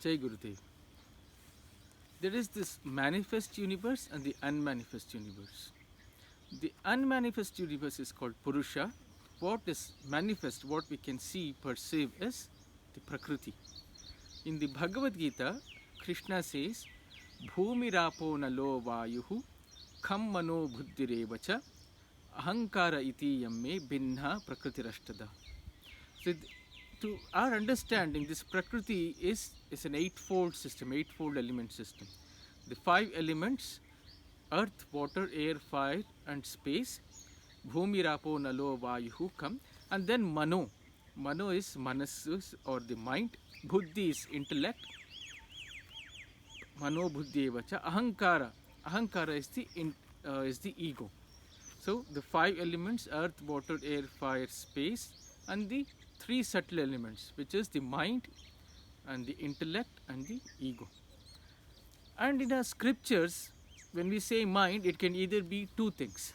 Jai Gurudev. There is this manifest universe and the unmanifest universe. The unmanifest universe is called Purusha. What is manifest, what we can see, perceive, is the Prakriti. In the Bhagavad Gita, Krishna says, Bhumirapo nalo vayuhu kham mano buddhirevacha ahankara iti yamme binna prakritirashtada. So to our understanding, this Prakriti is an eightfold system, eightfold element system. The 5 elements: earth, water, air, fire and space. Bhumi, Rapo, Nalo, Vayuhu come. And then Mano. Mano is Manasus or the mind. Buddhi is intellect. Mano Buddhi Evacha. Ahankara. Ahankara is the ego. So the 5 elements: earth, water, air, fire, space, and the 3 subtle elements, which is the mind and the intellect and the ego. And in our scriptures, when we say mind, it can either be 2 things.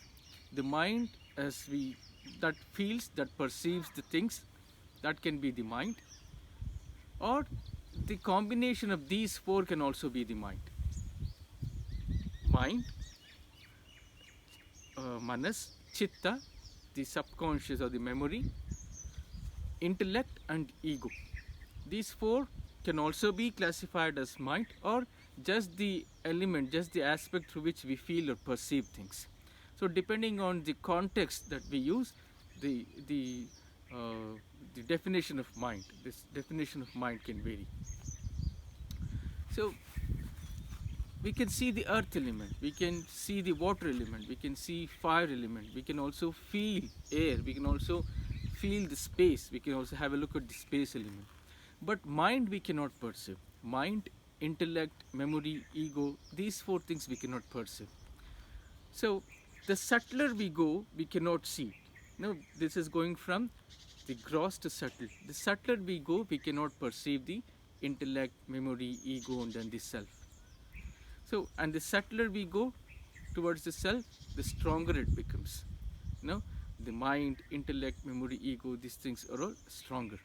The mind that feels, that perceives the things, that can be the mind. Or the combination of these 4 can also be the mind. Mind, manas, chitta, the subconscious or the memory, intellect and ego. These 4 can also be classified as mind, or just the element, just the aspect through which we feel or perceive things. So depending on the context that we use, the definition of mind, this definition of mind can vary. So we can see the earth element, we can see the water element, we can see fire element, we can also feel air, we can also feel the space, we can also have a look at the space element. But mind we cannot perceive. Mind, intellect, memory, ego, these 4 things we cannot perceive. So the subtler we go, we cannot see. Now this is going from the gross to subtle. The subtler we go, we cannot perceive the intellect, memory, ego, and then the self. So, and the subtler we go towards the self, the stronger it becomes. The mind, intellect, memory, ego, these things are all stronger.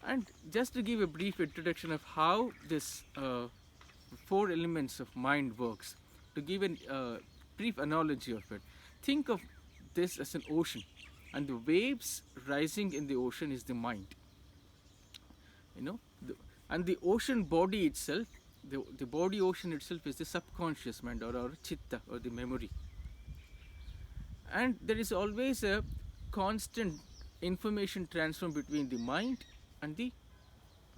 And just to give a brief introduction of how this 4 elements of mind works, to give a brief analogy of it, think of this as an ocean, and the waves rising in the ocean is the mind. And the ocean body itself, the body ocean itself is the subconscious mind or chitta or the memory. And there is always a constant information transfer between the mind and the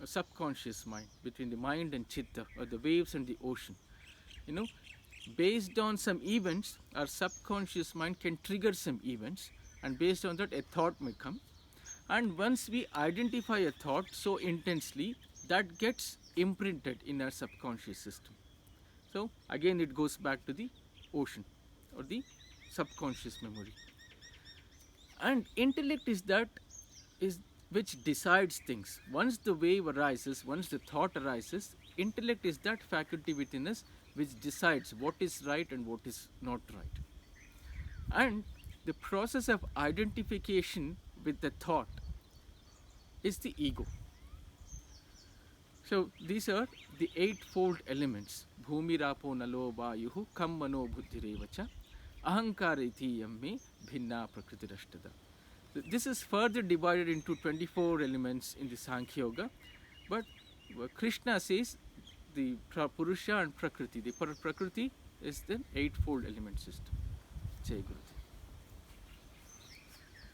subconscious mind, between the mind and chitta or the waves and the ocean. Based on some events, our subconscious mind can trigger some events, and based on that a thought may come. And once we identify a thought so intensely, that gets imprinted in our subconscious system. So again it goes back to the ocean or the subconscious memory. And intellect is which decides things. Once the wave arises, once the thought arises, intellect is that faculty within us which decides what is right and what is not right. And the process of identification with the thought is the ego. So these are the 8-fold elements. Bhumi, Rapo, Nalo, Vayuhu kham mano buddhirevacha ahankara iti yamme bhinna prakritirashtada. This is further divided into 24 elements in the Sankhya Yoga, but Krishna says the Purusha and Prakriti. The Prakriti is the 8-fold element system. Jai Guru.